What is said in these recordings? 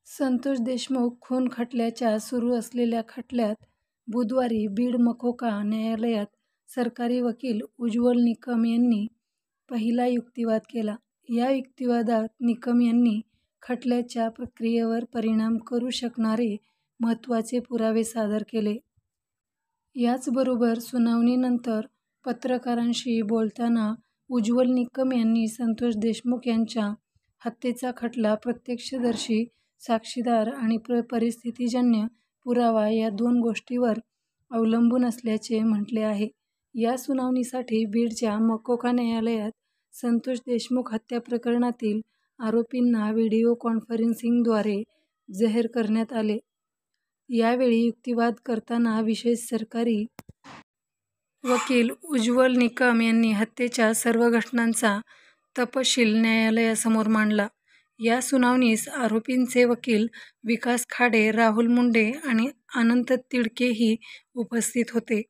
संतोष देशमुख खून खटल्याच्या सुरू असलेल्या खटल्यात बुधवारी बीड मकोका न्यायालयात सरकारी वकील उज्ज्वल निकम यांनी पहिला युक्तिवाद केला. या युक्तिवादात निकम यांनी खटल्याच्या प्रक्रियेवर परिणाम करू शकणारे महत्त्वाचे पुरावे सादर केले. याचबरोबर सुनावणीनंतर पत्रकारांशी बोलताना उज्ज्वल निकम यांनी संतोष देशमुख यांच्या हत्येचा खटला प्रत्यक्षदर्शी, साक्षीदार आणि परिस्थितीजन्य पुरावा या दोन गोष्टींवर अवलंबून असल्याचे म्हटले आहे. या सुनावणीसाठी बीडच्या मकोका न्यायालयात संतोष देशमुख हत्या प्रकरणातील आरोपींना व्हिडिओ कॉन्फरन्सिंगद्वारे जाहीर करण्यात आले. यावेळी युक्तिवाद करताना विशेष सरकारी वकील उज्ज्वल निकम यांनी हत्येच्या सर्व घटनांचा तपशील न्यायालयासमोर मांडला. या सुनावणीस आरोपींचे वकील विकास खाडे, राहुल मुंडे आणि अनंत तिडकेही उपस्थित होते.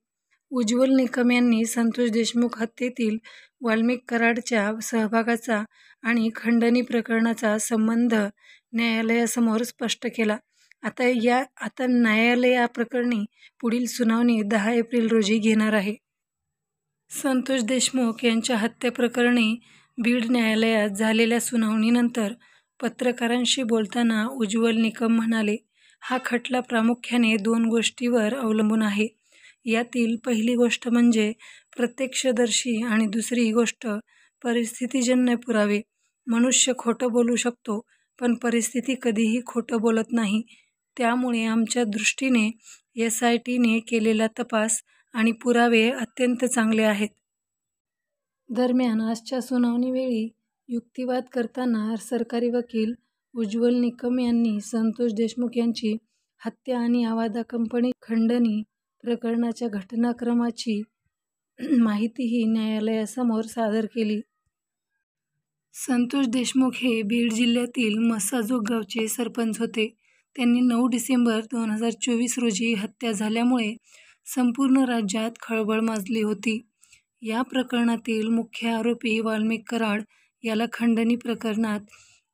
उज्ज्वल निकम यांनी संतोष देशमुख हत्येतील वाल्मिक कराडच्या सहभागाचा आणि खंडणी प्रकरणाचा संबंध न्यायालयासमोर स्पष्ट केला. आता न्यायालय या प्रकरणी पुढील सुनावणी 10 एप्रिल रोजी घेणार आहे. संतोष देशमुख यांच्या हत्येप्रकरणी बीड न्यायालयात झालेल्या सुनावणीनंतर पत्रकारांशी बोलताना उज्ज्वल निकम म्हणाले, हा खटला प्रामुख्याने 2 गोष्टींवर अवलंबून आहे. यातील पहिली गोष्ट म्हणजे प्रत्यक्षदर्शी आणि दुसरी गोष्ट परिस्थितीजन्य पुरावे. मनुष्य खोटं बोलू शकतो, पण परिस्थिती कधीही खोटं बोलत नाही. त्यामुळे आमच्या दृष्टीने SITने केलेला तपास आणि पुरावे अत्यंत चांगले आहेत. दरम्यान आजच्या सुनावणीवेळी युक्तिवाद करताना सरकारी वकील उज्ज्वल निकम यांनी संतोष देशमुख यांची हत्या आणि आवादा कंपनी खंडणी प्रकरणाच्या घटनाक्रमाची माहितीही न्यायालयासमोर सादर केली. संतोष देशमुख हे बीड जिल्ह्यातील मसाजोग गावचे सरपंच होते. त्यांनी 9 डिसेंबर 2024 रोजी हत्या झाल्यामुळे संपूर्ण राज्यात खळबळ माजली होती. या प्रकरणातील मुख्य आरोपी वाल्मिक कराड याला खंडणी प्रकरणात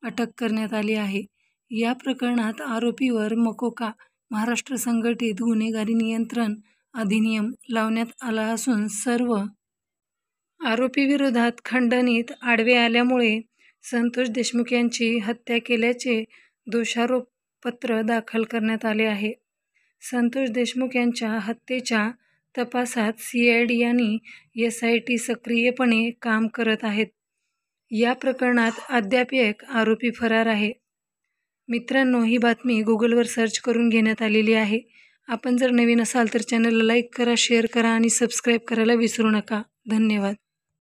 अटक करण्यात आली आहे. या प्रकरणात आरोपीवर मकोका महाराष्ट्र संघटित गुन्हेगारी नियंत्रण अधिनियम लावण्यात आला असून सर्व आरोपीविरोधात खंडणीत आडवे आल्यामुळे संतोष देशमुख यांची हत्या केल्याचे दोषारोपपत्र दाखल करण्यात आले आहे. संतोष देशमुख यांच्या हत्येच्या तपासात CID आणि SIT सक्रियपणे काम करत आहेत. या प्रकरणात अद्याप एक आरोपी फरार आहे. मित्रांनो, ही बातमी गुगलवर सर्च करून घेण्यात आलेली आहे. आपण जर नवीन असाल तर चॅनलला लाईक करा, शेअर करा आणि सबस्क्राईब करायला विसरू नका. धन्यवाद.